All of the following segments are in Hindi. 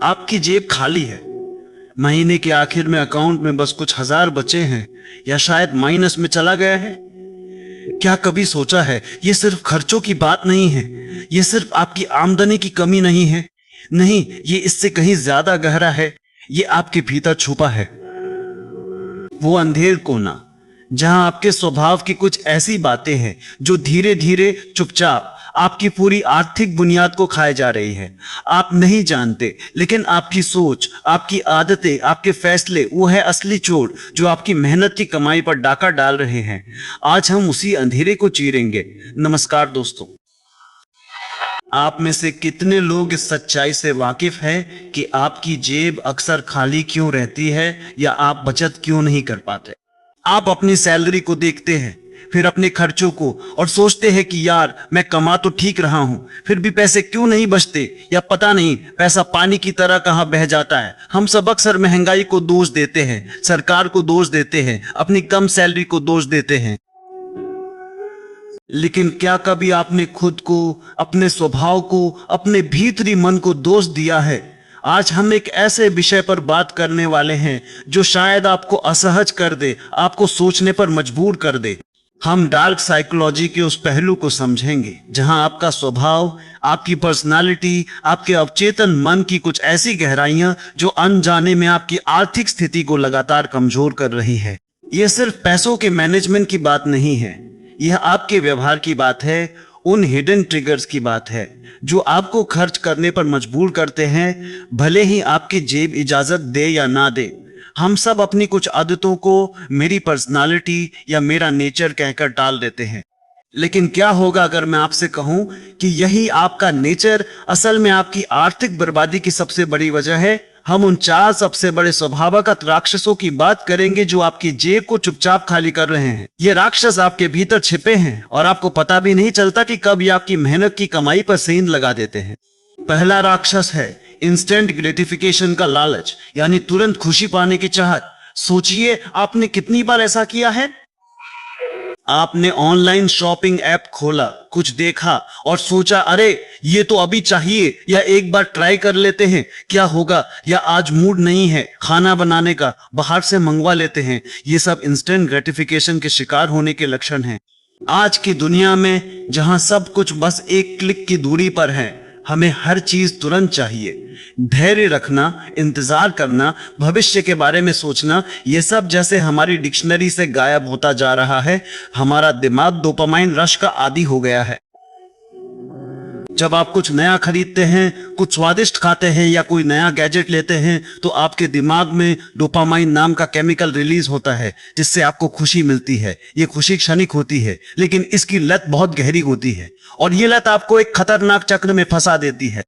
आपकी जेब खाली है, महीने के आखिर में अकाउंट में बस कुछ हजार बचे हैं या शायद माइनस में चला गया है। क्या कभी सोचा है ये सिर्फ खर्चों की बात नहीं है, ये सिर्फ आपकी आमदनी की कमी नहीं है, नहीं, ये इससे कहीं ज्यादा गहरा है। ये आपके भीतर छुपा है, वो अंधेर कोना जहां आपके स्वभाव की कुछ ऐसी बातें हैं जो धीरे धीरे चुपचाप आपकी पूरी आर्थिक बुनियाद को खाए जा रही है। आप नहीं जानते, लेकिन आपकी सोच, आपकी आदतें, आपके फैसले, वो है असली चोर जो आपकी मेहनत की कमाई पर डाका डाल रहे हैं। आज हम उसी अंधेरे को चीरेंगे। नमस्कार दोस्तों, आप में से कितने लोग इस सच्चाई से वाकिफ हैं कि आपकी जेब अक्सर खाली क्यों रहती है या आप बचत क्यों नहीं कर पाते? आप अपनी सैलरी को देखते हैं, फिर अपने खर्चों को, और सोचते हैं कि यार मैं कमा तो ठीक रहा हूं, फिर भी पैसे क्यों नहीं बचते, या पता नहीं पैसा पानी की तरह कहां बह जाता है। हम सब अक्सर महंगाई को दोष देते हैं, सरकार को दोष देते हैं, अपनी कम सैलरी को दोष देते हैं। लेकिन क्या कभी आपने खुद को, अपने स्वभाव को, अपने भीतरी मन को दोष दिया है? आज हम एक ऐसे विषय पर बात करने वाले हैं जो शायद आपको असहज कर दे, आपको सोचने पर मजबूर कर दे। हम डार्क साइकोलॉजी के उस पहलू को समझेंगे जहां आपका स्वभाव, आपकी पर्सनालिटी, आपके अवचेतन मन की कुछ ऐसी गहराइयां जो अनजाने में आपकी आर्थिक स्थिति को लगातार कमजोर कर रही है। यह सिर्फ पैसों के मैनेजमेंट की बात नहीं है, यह आपके व्यवहार की बात है, उन हिडन ट्रिगर्स की बात है जो आपको खर्च करने पर मजबूर करते हैं, भले ही आपकी जेब इजाजत दे या ना दे। हम सब अपनी कुछ आदतों को मेरी पर्सनालिटी या मेरा नेचर कहकर टाल देते हैं। लेकिन क्या होगा अगर मैं आपसे कहूं कि यही आपका नेचर असल में आपकी आर्थिक बर्बादी की सबसे बड़ी वजह है? हम उन 4 सबसे बड़े स्वभावगत राक्षसों की बात करेंगे जो आपकी जेब को चुपचाप खाली कर रहे हैं। ये राक्षस आपके भीतर छिपे हैं और आपको पता भी नहीं चलता कि कब ये आपकी मेहनत की कमाई पर सेंध लगा देते हैं। पहला राक्षस है इंस्टेंट ग्रेटिफिकेशन का लालच, यानी तुरंत खुशी पाने की चाहत। सोचिए, आपने कितनी बार ऐसा किया है? आपने ऑनलाइन शॉपिंग ऐप खोला, कुछ देखा और सोचा अरे ये तो अभी चाहिए, या एक बार ट्राई कर लेते हैं क्या होगा, या आज मूड नहीं है खाना बनाने का, बाहर से मंगवा लेते हैं। ये सब इंस्टेंट ग्रेटिफिकेशन के शिकार होने के लक्षण हैं। आज की दुनिया में जहां सब कुछ बस एक क्लिक की दूरी पर है, हमें हर चीज तुरंत चाहिए। धैर्य रखना, इंतजार करना, भविष्य के बारे में सोचना, ये सब जैसे हमारी डिक्शनरी से गायब होता जा रहा है। हमारा दिमाग डोपामाइन रश का आदी हो गया है। जब आप कुछ नया खरीदते हैं, कुछ स्वादिष्ट खाते हैं या कोई नया गैजेट लेते हैं, तो आपके दिमाग में डोपामाइन नाम का केमिकल रिलीज होता है जिससे आपको खुशी मिलती है। ये खुशी क्षणिक होती है, लेकिन इसकी लत बहुत गहरी होती है और ये लत आपको एक खतरनाक चक्र में फंसा देती है।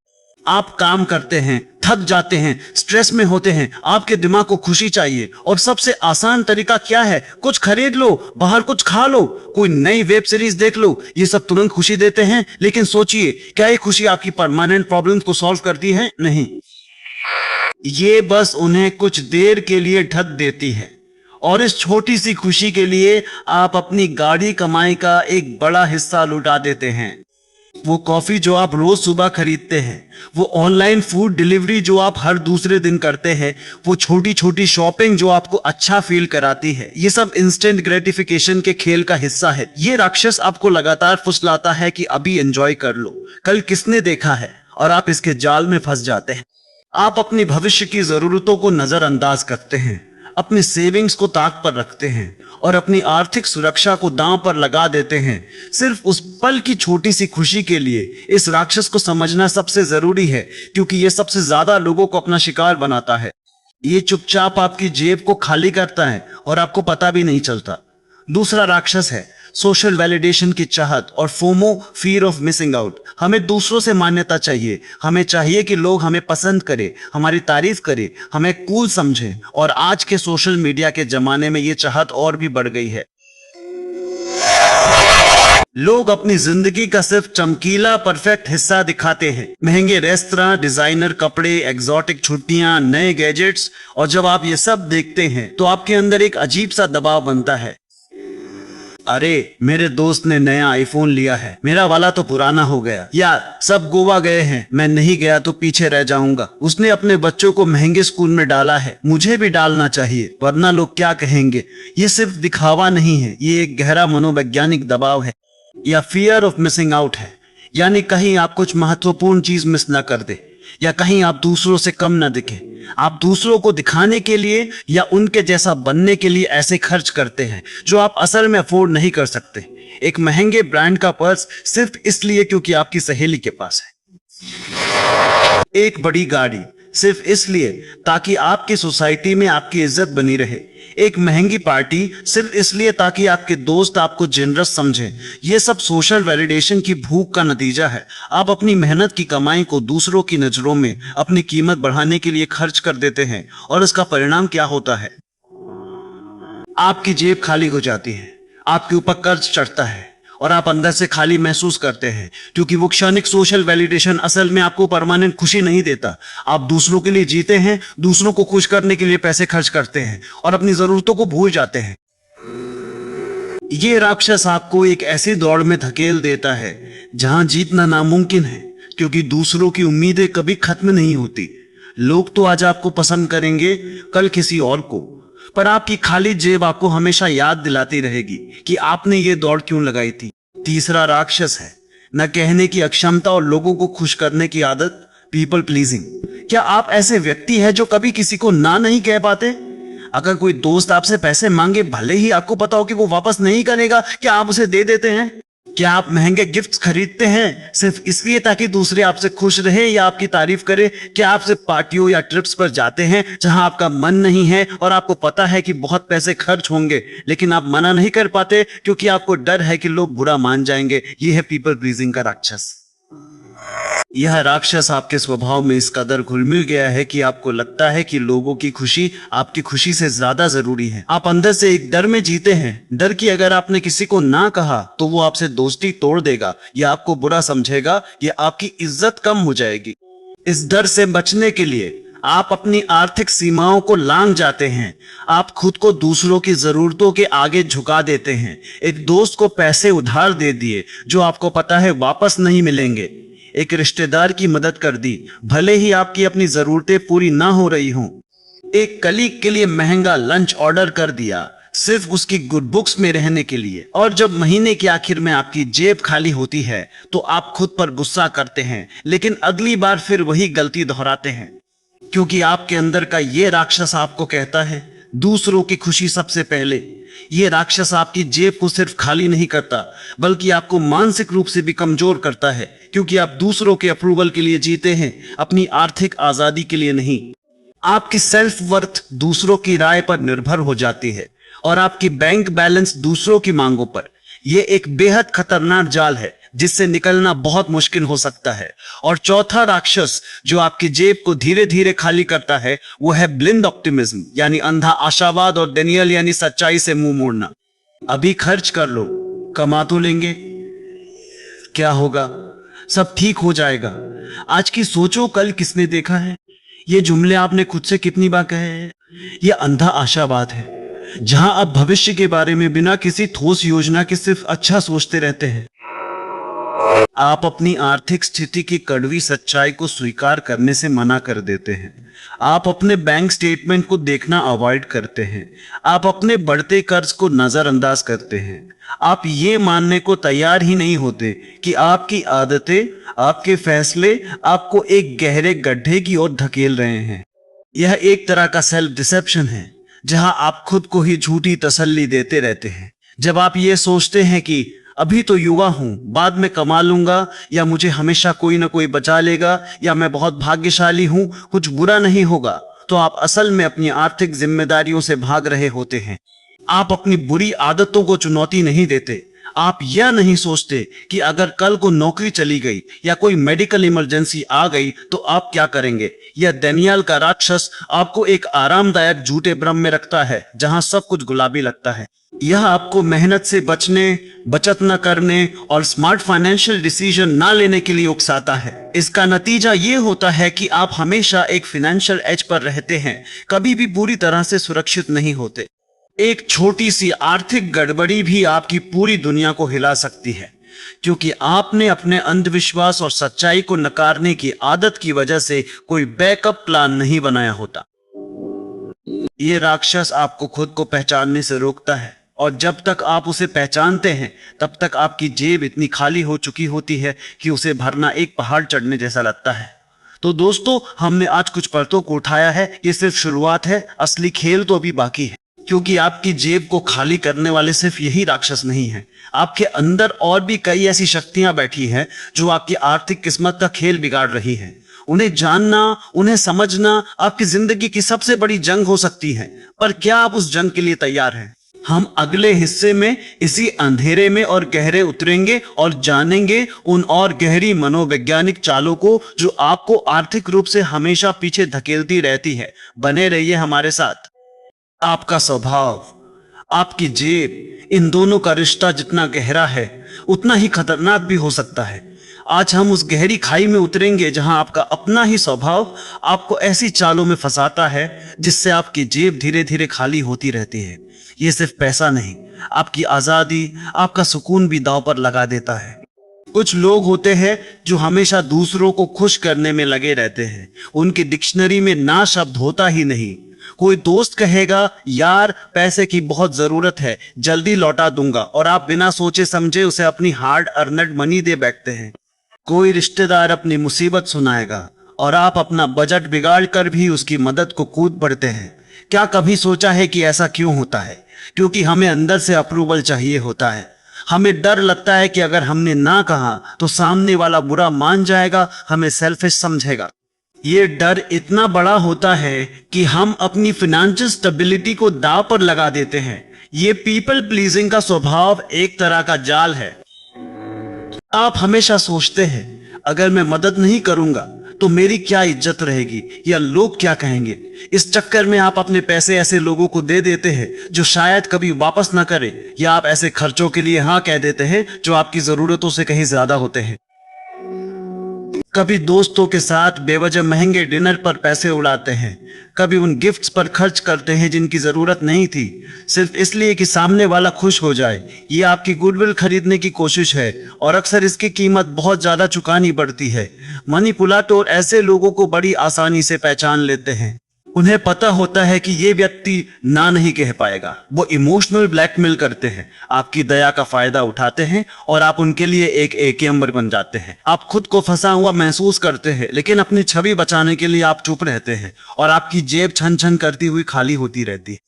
आप काम करते हैं, थक जाते हैं, स्ट्रेस में होते हैं, आपके दिमाग को खुशी चाहिए और सबसे आसान तरीका क्या है? कुछ खरीद लो, बाहर कुछ खा लो, कोई नई वेब सीरीज देख लो। ये सब तुरंत खुशी देते हैं, लेकिन सोचिए, क्या ये खुशी आपकी परमानेंट प्रॉब्लम्स को सॉल्व करती है? नहीं, ये बस उन्हें कुछ देर के लिए ढक देती है। और इस छोटी सी खुशी के लिए आप अपनी गाढ़ी कमाई का एक बड़ा हिस्सा लुटा देते हैं। वो कॉफी जो आप रोज सुबह खरीदते हैं, वो ऑनलाइन फूड डिलीवरी जो आप हर दूसरे दिन करते हैं, वो छोटी छोटी शॉपिंग जो आपको अच्छा फील कराती है, ये सब इंस्टेंट ग्रेटिफिकेशन के खेल का हिस्सा है। ये राक्षस आपको लगातार फुसलाता है कि अभी एंजॉय कर लो, कल किसने देखा है, और आप इसके जाल में फंस जाते हैं। आप अपनी भविष्य की जरूरतों को नजरअंदाज करते हैं, अपनी सेविंग्स को ताक पर रखते हैं और अपनी आर्थिक सुरक्षा को दांव पर लगा देते हैं सिर्फ उस पल की छोटी सी खुशी के लिए। इस राक्षस को समझना सबसे जरूरी है, क्योंकि यह सबसे ज्यादा लोगों को अपना शिकार बनाता है। ये चुपचाप आपकी जेब को खाली करता है और आपको पता भी नहीं चलता। दूसरा राक्षस है सोशल वैलिडेशन की चाहत और FOMO, fear of missing out. हमें दूसरों से मान्यता चाहिए, हमें चाहिए कि लोग हमें पसंद करें, हमारी तारीफ करें, हमें कूल समझें। और आज के सोशल मीडिया के जमाने में ये चाहत और भी बढ़ गई है। लोग अपनी जिंदगी का सिर्फ चमकीला परफेक्ट हिस्सा दिखाते हैं, महंगे रेस्तरां, डिजाइनर कपड़े, एग्जॉटिक छुट्टियां, नए गैजेट्स, और जब आप ये सब देखते हैं तो आपके अंदर एक अजीब सा दबाव बनता है। अरे मेरे दोस्त ने नया आईफोन लिया है, मेरा वाला तो पुराना हो गया। यार सब गोवा गए हैं, मैं नहीं गया तो पीछे रह जाऊंगा। उसने अपने बच्चों को महंगे स्कूल में डाला है, मुझे भी डालना चाहिए, वरना लोग क्या कहेंगे। ये सिर्फ दिखावा नहीं है, ये एक गहरा मनोवैज्ञानिक दबाव है या फियर ऑफ मिसिंग आउट है। यानी कहीं आप कुछ महत्वपूर्ण चीज मिस ना कर दे, या कहीं आप दूसरों से कम ना दिखे। आप दूसरों को दिखाने के लिए या उनके जैसा बनने के लिए ऐसे खर्च करते हैं जो आप असल में अफोर्ड नहीं कर सकते। एक महंगे ब्रांड का पर्स सिर्फ इसलिए क्योंकि आपकी सहेली के पास है। एक बड़ी गाड़ी सिर्फ इसलिए ताकि आपकी सोसाइटी में आपकी इज्जत बनी रहे। एक महंगी पार्टी सिर्फ इसलिए ताकि आपके दोस्त आपको जेनरस समझें। यह सब सोशल वैलिडेशन की भूख का नतीजा है। आप अपनी मेहनत की कमाई को दूसरों की नजरों में अपनी कीमत बढ़ाने के लिए खर्च कर देते हैं, और इसका परिणाम क्या होता है? आपकी जेब खाली हो जाती है, आपके ऊपर कर्ज चढ़ता है और आप अंदर से खाली महसूस करते हैं, क्योंकि वो क्षणिक सोशल वैलिडेशन असल में आपको परमानेंट खुशी नहीं देता। आप दूसरों के लिए जीते हैं, दूसरों को खुश करने के लिए पैसे खर्च करते हैं और अपनी जरूरतों को भूल जाते हैं। ये राक्षस आपको एक ऐसी दौड़ में धकेल देता है जहां जीतना नामुमकिन है, क्योंकि दूसरों की उम्मीदें कभी खत्म नहीं होती। लोग तो आज आपको पसंद करेंगे, कल किसी और को, पर आपकी खाली जेब आपको हमेशा याद दिलाती रहेगी कि आपने ये दौड़ क्यों लगाई थी। तीसरा राक्षस है न कहने की अक्षमता और लोगों को खुश करने की आदत, पीपल प्लीजिंग। क्या आप ऐसे व्यक्ति हैं जो कभी किसी को ना नहीं कह पाते? अगर कोई दोस्त आपसे पैसे मांगे, भले ही आपको पता हो कि वो वापस नहीं करेगा, क्या आप उसे दे देते हैं? क्या आप महंगे गिफ्ट्स खरीदते हैं सिर्फ इसलिए ताकि दूसरे आपसे खुश रहे या आपकी तारीफ करें? क्या आप सिर्फ पार्टियों या ट्रिप्स पर जाते हैं जहां आपका मन नहीं है और आपको पता है कि बहुत पैसे खर्च होंगे, लेकिन आप मना नहीं कर पाते क्योंकि आपको डर है कि लोग बुरा मान जाएंगे? यह है पीपल प्लीजिंग का राक्षस। यह राक्षस आपके स्वभाव में इस कदर घुल मिल गया है कि आपको लगता है कि लोगों की खुशी आपकी खुशी से ज्यादा जरूरी है। आप अंदर से एक डर में जीते हैं, डर कि अगर आपने किसी को ना कहा तो वो आपसे दोस्ती तोड़ देगा या आपको बुरा समझेगा या आपकी इज्जत कम हो जाएगी। इस डर से बचने के लिए आप अपनी आर्थिक सीमाओं को लांघ जाते हैं। आप खुद को दूसरों की जरूरतों के आगे झुका देते हैं। एक दोस्त को पैसे उधार दे दिए जो आपको पता है वापस नहीं मिलेंगे। एक रिश्तेदार की मदद कर दी, भले ही आपकी अपनी जरूरतें पूरी ना हो रही हों। एक कलीग के लिए महंगा लंच ऑर्डर कर दिया सिर्फ उसकी गुड बुक्स में रहने के लिए। और जब महीने के आखिर में आपकी जेब खाली होती है तो आप खुद पर गुस्सा करते हैं, लेकिन अगली बार फिर वही गलती दोहराते हैं, क्योंकि आपके अंदर का ये राक्षस आपको कहता है दूसरों की खुशी सबसे पहले। ये राक्षस आपकी जेब को सिर्फ खाली नहीं करता, बल्कि आपको मानसिक रूप से भी कमजोर करता है, क्योंकि आप दूसरों के अप्रूवल के लिए जीते हैं, अपनी आर्थिक आजादी के लिए नहीं। आपकी सेल्फ वर्थ दूसरों की राय पर निर्भर हो जाती है और आपकी बैंक बैलेंस दूसरों की मांगों पर। यह एक बेहद खतरनाक जाल है जिससे निकलना बहुत मुश्किल हो सकता है। और चौथा राक्षस जो आपकी जेब को धीरे धीरे खाली करता है वो है ब्लिंड ऑप्टिमिज्म, यानी अंधा आशावाद, और डेनियल यानी सच्चाई से मुंह मोड़ना। अभी खर्च कर लो, कमा तो लेंगे, क्या होगा, सब ठीक हो जाएगा। आज की सोचो कल किसने देखा है। ये जुमले आपने खुद से कितनी बार कहे हैं। ये अंधा आशावाद है जहां आप भविष्य के बारे में बिना किसी ठोस योजना के सिर्फ अच्छा सोचते रहते हैं। आप अपनी आर्थिक स्थिति की कड़वी सच्चाई को स्वीकार करने से मना कर देते हैं। आप अपने बैंक स्टेटमेंट को देखना अवॉइड करते हैं। आप अपने बढ़ते कर्ज को नजरअंदाज करते हैं। आप ये मानने को तैयार ही नहीं होते कि आपकी आदतें, आपके फैसले आपको एक गहरे गड्ढे की ओर धकेल रहे हैं। यह एक तरह का सेल्फ डिसेप्शन है जहां आप खुद को ही झूठी तसल्ली देते रहते हैं। जब आप ये सोचते हैं कि अभी तो युवा हूं, बाद में कमा लूंगा, या मुझे हमेशा कोई ना कोई बचा लेगा, या मैं बहुत भाग्यशाली हूं, कुछ बुरा नहीं होगा, तो आप असल में अपनी आर्थिक जिम्मेदारियों से भाग रहे होते हैं। आप अपनी बुरी आदतों को चुनौती नहीं देते। आप यह नहीं सोचते कि अगर कल को नौकरी चली गई या कोई मेडिकल इमरजेंसी आ गई तो आप क्या करेंगे। यह डेनियल का राक्षस आपको एक आरामदायक झूठे भ्रम में रखता है जहां सब कुछ गुलाबी लगता है। यह आपको मेहनत से बचने, बचत न करने और स्मार्ट फाइनेंशियल डिसीजन ना लेने के लिए उकसाता है। इसका नतीजा ये होता है कि आप हमेशा एक फाइनेंशियल एज पर रहते हैं, कभी भी पूरी तरह से सुरक्षित नहीं होते। एक छोटी सी आर्थिक गड़बड़ी भी आपकी पूरी दुनिया को हिला सकती है, क्योंकि आपने अपने अंधविश्वास और सच्चाई को नकारने की आदत की वजह से कोई बैकअप प्लान नहीं बनाया होता। ये राक्षस आपको खुद को पहचानने से रोकता है, और जब तक आप उसे पहचानते हैं तब तक आपकी जेब इतनी खाली हो चुकी होती है कि उसे भरना एक पहाड़ चढ़ने जैसा लगता है। तो दोस्तों, हमने आज कुछ परतों को उठाया है, ये सिर्फ शुरुआत है, असली खेल तो अभी बाकी है। क्योंकि आपकी जेब को खाली करने वाले सिर्फ यही राक्षस नहीं है, आपके अंदर और भी कई ऐसी शक्तियां बैठी हैं जो आपकी आर्थिक किस्मत का खेल बिगाड़ रही हैं। उन्हें जानना, उन्हें समझना आपकी जिंदगी की सबसे बड़ी जंग हो सकती है। पर क्या आप उस जंग के लिए तैयार हैं? हम अगले हिस्से में इसी अंधेरे में और गहरे उतरेंगे और जानेंगे उन और गहरी मनोवैज्ञानिक चालों को जो आपको आर्थिक रूप से हमेशा पीछे धकेलती रहती है। बने रहिए हमारे साथ। आपका स्वभाव, आपकी जेब, इन दोनों का रिश्ता जितना गहरा है उतना ही खतरनाक भी हो सकता है। आज हम उस गहरी खाई में उतरेंगे जहां आपका अपना ही स्वभाव आपको ऐसी चालों में फंसाता है जिससे आपकी जेब धीरे धीरे खाली होती रहती है। ये सिर्फ पैसा नहीं, आपकी आजादी, आपका सुकून भी दांव पर लगा देता है। कुछ लोग होते हैं जो हमेशा दूसरों को खुश करने में लगे रहते हैं। उनकी डिक्शनरी में ना शब्द होता ही नहीं। कोई दोस्त कहेगा, यार पैसे की बहुत जरूरत है, जल्दी लौटा दूंगा, और आप बिना सोचे समझे उसे अपनी हार्ड अर्नड मनी दे बैठते हैं। कोई रिश्तेदार अपनी मुसीबत सुनाएगा और आप अपना बजट बिगाड़ कर भी उसकी मदद को कूद पड़ते हैं। क्या कभी सोचा है कि ऐसा क्यों होता है? क्योंकि हमें अंदर से अप्रूवल चाहिए होता है। हमें डर लगता है कि अगर हमने ना कहा तो सामने वाला बुरा मान जाएगा, हमें सेल्फिश समझेगा। ये डर इतना बड़ा होता है कि हम अपनी फाइनेंशियल स्टेबिलिटी को दांव पर लगा देते हैं। ये पीपल प्लीजिंग का स्वभाव एक तरह का जाल है। आप हमेशा सोचते हैं, अगर मैं मदद नहीं करूंगा तो मेरी क्या इज्जत रहेगी या लोग क्या कहेंगे। इस चक्कर में आप अपने पैसे ऐसे लोगों को दे देते हैं जो शायद कभी वापस ना करे, या आप ऐसे खर्चों के लिए हाँ कह देते हैं जो आपकी जरूरतों से कहीं ज्यादा होते हैं। कभी दोस्तों के साथ बेवजह महंगे डिनर पर पैसे उड़ाते हैं, कभी उन गिफ्ट्स पर खर्च करते हैं जिनकी जरूरत नहीं थी, सिर्फ इसलिए कि सामने वाला खुश हो जाए। ये आपकी गुडविल खरीदने की कोशिश है और अक्सर इसकी कीमत बहुत ज्यादा चुकानी पड़ती है। मनिपुलेटर ऐसे लोगों को बड़ी आसानी से पहचान लेते हैं। उन्हें पता होता है कि ये व्यक्ति ना नहीं कह पाएगा। वो इमोशनल ब्लैकमेल करते हैं, आपकी दया का फायदा उठाते हैं और आप उनके लिए एक एटीएम बन जाते हैं। आप खुद को फंसा हुआ महसूस करते हैं, लेकिन अपनी छवि बचाने के लिए आप चुप रहते हैं और आपकी जेब छन छन करती हुई खाली होती रहती है।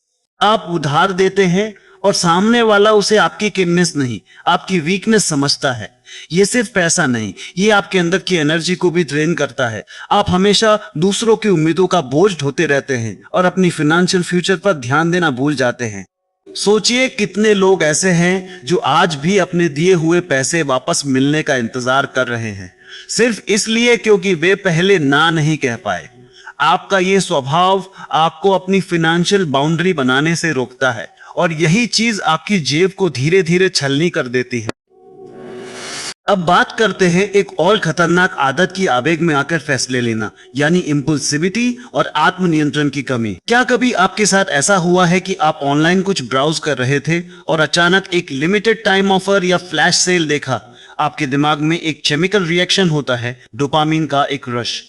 आप उधार देते हैं और सामने वाला उसे आपकी कीमत नहीं, आपकी वीकनेस समझता है। ये सिर्फ पैसा नहीं, ये आपके अंदर की एनर्जी को भी ड्रेन करता है। आप हमेशा दूसरों की उम्मीदों का बोझ ढोते रहते हैं और अपनी फाइनेंशियल फ्यूचर पर ध्यान देना भूल जाते हैं। सोचिए कितने लोग ऐसे हैं जो आज भी अपने दिए हुए पैसे वापस मिलने का इंतजार कर रहे हैं, सिर्फ इसलिए क्योंकि वे पहले ना नहीं कह पाए। आपका ये स्वभाव आपको अपनी फाइनेंशियल बाउंड्री बनाने से रोकता है और यही चीज आपकी जेब को धीरे धीरे छलनी कर देती है। अब बात करते हैं एक और खतरनाक आदत की, आवेग में आकर फैसले लेना, यानी इम्पल्सिविटी और आत्मनियंत्रण की कमी। क्या कभी आपके साथ ऐसा हुआ है कि आप ऑनलाइन कुछ ब्राउज कर रहे थे और अचानक एक लिमिटेड टाइम ऑफर या फ्लैश सेल देखा? आपके दिमाग में एक केमिकल रिएक्शन होता है, डोपामिन का एक रश।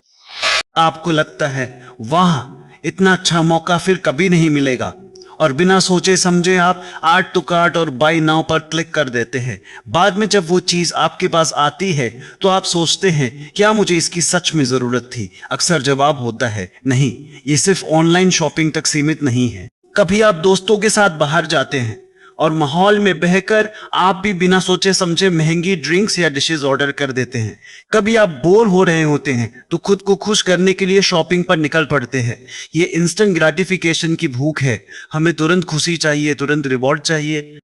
आपको लगता है वाह, इतना अच्छा मौका फिर कभी नहीं मिलेगा, और बिना सोचे समझे आप ऐड टू कार्ट और बाय नाउ पर क्लिक कर देते हैं। बाद में जब वो चीज आपके पास आती है तो आप सोचते हैं, क्या मुझे इसकी सच में जरूरत थी? अक्सर जवाब होता है नहीं। ये सिर्फ ऑनलाइन शॉपिंग तक सीमित नहीं है। कभी आप दोस्तों के साथ बाहर जाते हैं और माहौल में बहकर आप भी बिना सोचे समझे महंगी ड्रिंक्स या डिशेस ऑर्डर कर देते हैं। कभी आप बोर हो रहे होते हैं तो खुद को खुश करने के लिए शॉपिंग पर निकल पड़ते हैं। ये इंस्टेंट ग्रेटिफिकेशन की भूख है। हमें तुरंत खुशी चाहिए, तुरंत रिवॉर्ड चाहिए।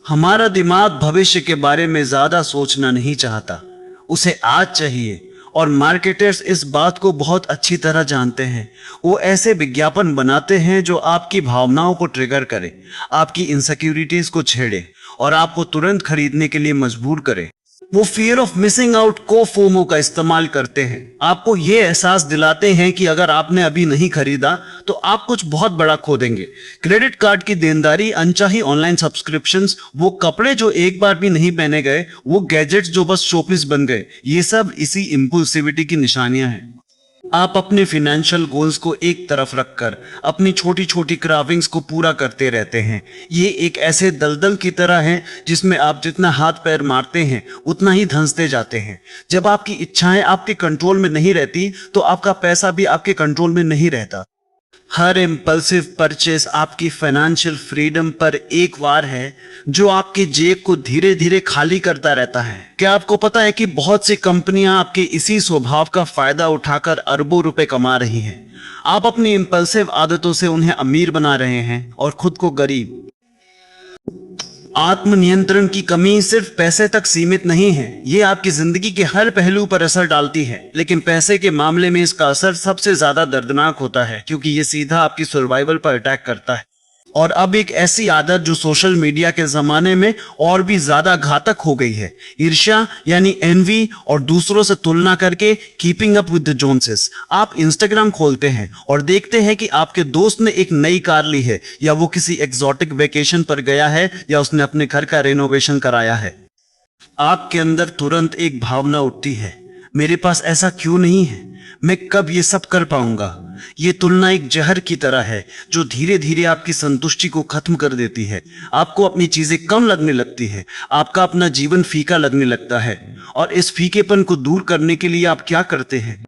हमारा दिमाग भविष्य के बारे में ज्यादा सोचना नहीं चाहता, उसे आज चाहिए। और मार्केटर्स इस बात को बहुत अच्छी तरह जानते हैं। वो ऐसे विज्ञापन बनाते हैं जो आपकी भावनाओं को ट्रिगर करे, आपकी इनसिक्योरिटीज को छेड़े और आपको तुरंत खरीदने के लिए मजबूर करे। वो फियर ऑफ मिसिंग आउट को फोमो का इस्तेमाल करते हैं। आपको ये एहसास दिलाते हैं कि अगर आपने अभी नहीं खरीदा तो आप कुछ बहुत बड़ा खो देंगे। क्रेडिट कार्ड की देनदारी, अनचाही ऑनलाइन सब्सक्रिप्शंस, वो कपड़े जो एक बार भी नहीं पहने गए, वो गैजेट्स जो बस शोपीस बन गए, ये सब इसी इंपल्सिविटी की निशानियां हैं। आप अपने फिनेंशियल गोल्स को एक तरफ रखकर अपनी छोटी छोटी क्राविंग्स को पूरा करते रहते हैं। ये एक ऐसे दलदल की तरह है जिसमें आप जितना हाथ पैर मारते हैं उतना ही धंसते जाते हैं। जब आपकी इच्छाएं आपके कंट्रोल में नहीं रहती तो आपका पैसा भी आपके कंट्रोल में नहीं रहता। हर इम्पल्सिव परचेस आपकी फाइनेंशियल फ्रीडम पर एक वार है जो आपकी जेब को धीरे धीरे खाली करता रहता है। क्या आपको पता है कि बहुत सी कंपनियां आपके इसी स्वभाव का फायदा उठाकर अरबों रुपए कमा रही हैं? आप अपनी इम्पल्सिव आदतों से उन्हें अमीर बना रहे हैं और खुद को गरीब। आत्मनियंत्रण की कमी सिर्फ पैसे तक सीमित नहीं है, ये आपकी जिंदगी के हर पहलू पर असर डालती है। लेकिन पैसे के मामले में इसका असर सबसे ज्यादा दर्दनाक होता है क्योंकि ये सीधा आपकी सर्वाइवल पर अटैक करता है। और अब एक ऐसी आदत जो सोशल मीडिया के जमाने में और भी ज्यादा घातक हो गई है, ईर्ष्या यानी एनवी, और दूसरों से तुलना करके कीपिंग अप विद द जोन्सेस। आप इंस्टाग्राम खोलते हैं और देखते हैं कि आपके दोस्त ने एक नई कार ली है, या वो किसी एक्सोटिक वेकेशन पर गया है, या उसने अपने घर का रेनोवेशन कराया है। आपके अंदर तुरंत एक भावना उठती है, मेरे पास ऐसा क्यों नहीं है, मैं कब ये सब कर पाऊंगा। ये तुलना एक जहर की तरह है जो धीरे धीरे आपकी संतुष्टि को खत्म कर देती है। आपको अपनी चीजें कम लगने लगती है, आपका अपना जीवन फीका लगने लगता है। और इस फीकेपन को दूर करने के लिए आप क्या करते हैं?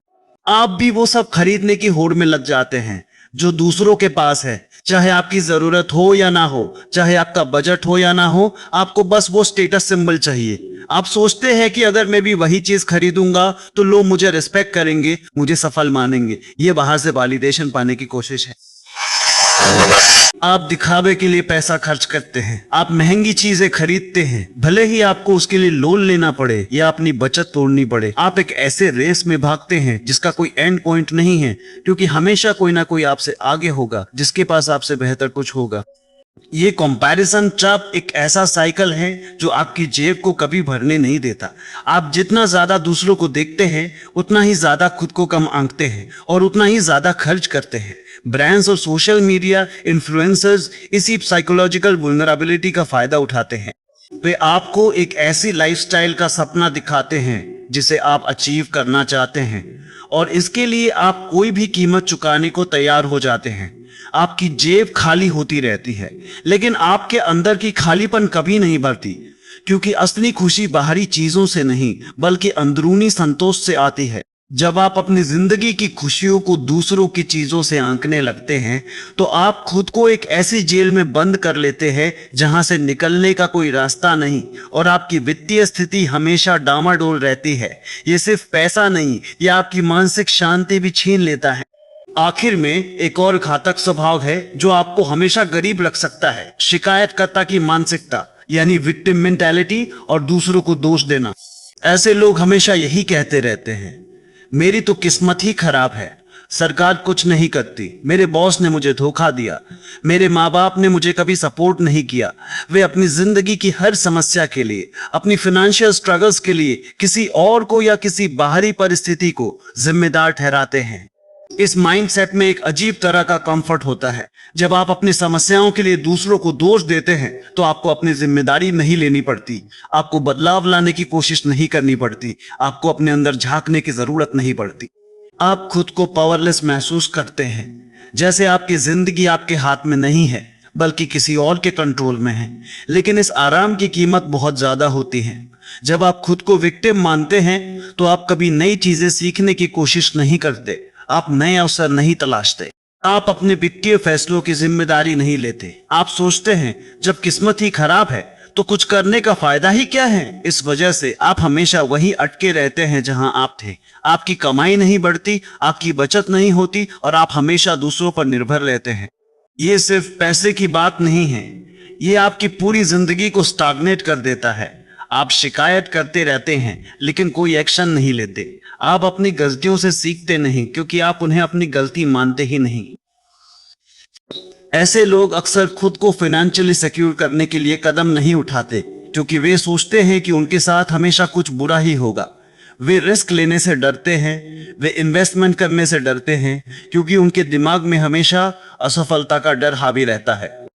आप भी वो सब खरीदने की होड़ में लग जाते हैं जो दूसरों के पास है, चाहे आपकी जरूरत हो या ना हो, चाहे आपका बजट हो या ना हो, आपको बस वो स्टेटस सिंबल चाहिए। आप सोचते हैं कि अगर मैं भी वही चीज खरीदूंगा तो लोग मुझे रिस्पेक्ट करेंगे, मुझे सफल मानेंगे। ये बाहर से वैलिडेशन पाने की कोशिश है। आप दिखावे के लिए पैसा खर्च करते हैं, आप महंगी चीजें खरीदते हैं, भले ही आपको उसके लिए लोन लेना पड़े या अपनी बचत तोड़नी पड़े। आप एक ऐसे रेस में भागते हैं जिसका कोई एंड पॉइंट नहीं है, क्योंकि हमेशा कोई ना कोई आपसे आगे होगा जिसके पास आपसे बेहतर कुछ होगा। ये कंपैरिजन ट्रैप एक ऐसा साइकिल है जो आपकी जेब को कभी भरने नहीं देता। आप जितना ज्यादा दूसरों को देखते हैं उतना ही ज्यादा खुद को कम आंकते हैं और उतना ही ज्यादा खर्च करते हैं। ब्रांड्स और सोशल मीडिया इन्फ्लुएंसर्स इसी साइकोलॉजिकल वल्नरेबिलिटी का फायदा उठाते हैं। वे आपको एक ऐसी लाइफस्टाइल का सपना दिखाते हैं जिसे आप अचीव करना चाहते हैं, और इसके लिए आप कोई भी कीमत चुकाने को तैयार हो जाते हैं। आपकी जेब खाली होती रहती है, लेकिन आपके अंदर की खालीपन कभी नहीं भरती, क्योंकि असली खुशी बाहरी चीजों से नहीं बल्कि अंदरूनी संतोष से आती है। जब आप अपनी जिंदगी की खुशियों को दूसरों की चीजों से आंकने लगते हैं तो आप खुद को एक ऐसी जेल में बंद कर लेते हैं जहां से निकलने का कोई रास्ता नहीं, और आपकी वित्तीय स्थिति हमेशा डामाडोल रहती है। ये सिर्फ पैसा नहीं, ये आपकी मानसिक शांति भी छीन लेता है। आखिर में एक और घातक स्वभाव है जो आपको हमेशा गरीब रख सकता है, शिकायतकर्ता की मानसिकता यानी विक्टिम मेंटालिटी और दूसरों को दोष देना। ऐसे लोग हमेशा यही कहते रहते हैं, मेरी तो किस्मत ही खराब है, सरकार कुछ नहीं करती, मेरे बॉस ने मुझे धोखा दिया, मेरे माँ बाप ने मुझे कभी सपोर्ट नहीं किया। वे अपनी जिंदगी की हर समस्या के लिए, अपनी फाइनेंशियल स्ट्रगल्स के लिए किसी और को या किसी बाहरी परिस्थिति को जिम्मेदार ठहराते हैं। इस माइंडसेट में एक अजीब तरह का कंफर्ट होता है। जब आप अपनी समस्याओं के लिए दूसरों को दोष देते हैं तो आपको अपनी जिम्मेदारी नहीं लेनी पड़ती, आपको बदलाव लाने की कोशिश नहीं करनी पड़ती, आपको अपने अंदर झांकने की जरूरत नहीं पड़ती। आप खुद को पावरलेस महसूस करते हैं, जैसे आपकी जिंदगी आपके हाथ में नहीं है बल्कि किसी और के कंट्रोल में है। लेकिन इस आराम की कीमत बहुत ज्यादा होती है। जब आप खुद को विक्टिम मानते हैं तो आप कभी नई चीजें सीखने की कोशिश नहीं करते, आप नए अवसर नहीं तलाशते, आप अपने वित्तीय फैसलों की जिम्मेदारी नहीं लेते। आप सोचते हैं जब किस्मत ही खराब है तो कुछ करने का फायदा ही क्या है। इस वजह से आप हमेशा वहीं अटके रहते हैं जहां आप थे। आपकी कमाई नहीं बढ़ती, आपकी बचत नहीं होती और आप हमेशा दूसरों पर निर्भर रहते हैं। ये सिर्फ पैसे की बात नहीं है, ये आपकी पूरी जिंदगी को स्टैग्नेट कर देता है। आप शिकायत करते रहते हैं लेकिन कोई एक्शन नहीं लेते। आप अपनी गलतियों से सीखते नहीं क्योंकि आप उन्हें अपनी गलती मानते ही नहीं। ऐसे लोग अक्सर खुद को फाइनेंशियली सिक्योर करने के लिए कदम नहीं उठाते क्योंकि वे सोचते हैं कि उनके साथ हमेशा कुछ बुरा ही होगा। वे रिस्क लेने से डरते हैं, वे इन्वेस्टमेंट करने से डरते हैं, क्योंकि उनके दिमाग में हमेशा असफलता का डर हावी रहता है।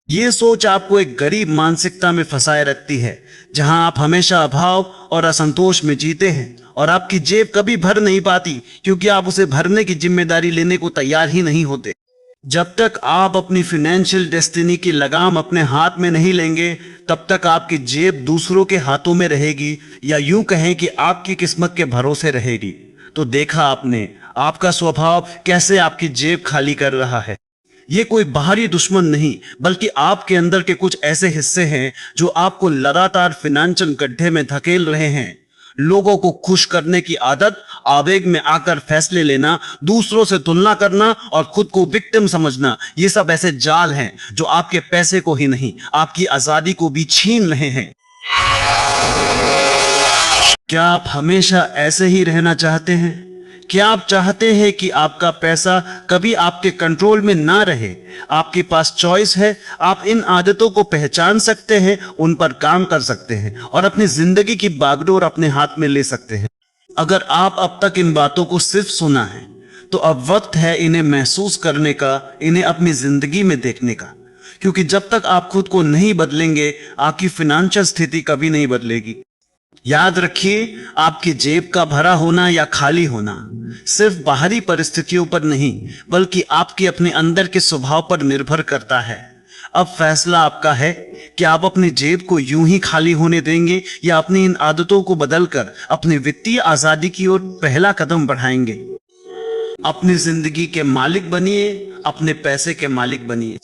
ये सोच आपको एक गरीब मानसिकता में फंसाए रखती है, जहां आप हमेशा अभाव और असंतोष में जीते हैं और आपकी जेब कभी भर नहीं पाती, क्योंकि आप उसे भरने की जिम्मेदारी लेने को तैयार ही नहीं होते। जब तक आप अपनी फाइनेंशियल डेस्टिनी की लगाम अपने हाथ में नहीं लेंगे, तब तक आपकी जेब दूसरों के हाथों में रहेगी, या यूं कहें कि आपकी किस्मत के भरोसे रहेगी। तो देखा आपने आपका स्वभाव कैसे आपकी जेब खाली कर रहा है। ये कोई बाहरी दुश्मन नहीं, बल्कि आपके अंदर के कुछ ऐसे हिस्से हैं जो आपको लगातार फाइनेंशियल गड्ढे में धकेल रहे हैं। लोगों को खुश करने की आदत, आवेग में आकर फैसले लेना, दूसरों से तुलना करना और खुद को विक्टिम समझना, ये सब ऐसे जाल हैं जो आपके पैसे को ही नहीं, आपकी आजादी को भी छीन रहे हैं। क्या आप हमेशा ऐसे ही रहना चाहते हैं? क्या आप चाहते हैं कि आपका पैसा कभी आपके कंट्रोल में ना रहे? आपके पास चॉइस है, आप इन आदतों को पहचान सकते हैं, उन पर काम कर सकते हैं और अपनी जिंदगी की बागडोर अपने हाथ में ले सकते हैं। अगर आप अब तक इन बातों को सिर्फ सुना है, तो अब वक्त है इन्हें महसूस करने का, इन्हें अपनी जिंदगी में देखने का। क्योंकि जब तक आप खुद को नहीं बदलेंगे, आपकी फाइनेंशियल स्थिति कभी नहीं बदलेगी। याद रखिए, आपकी जेब का भरा होना या खाली होना सिर्फ बाहरी परिस्थितियों पर नहीं, बल्कि आपके अपने अंदर के स्वभाव पर निर्भर करता है। अब फैसला आपका है कि आप अपनी जेब को यूं ही खाली होने देंगे या अपनी इन आदतों को बदलकर अपनी वित्तीय आजादी की ओर पहला कदम बढ़ाएंगे। अपनी जिंदगी के मालिक बनिए, अपने पैसे के मालिक बनिए।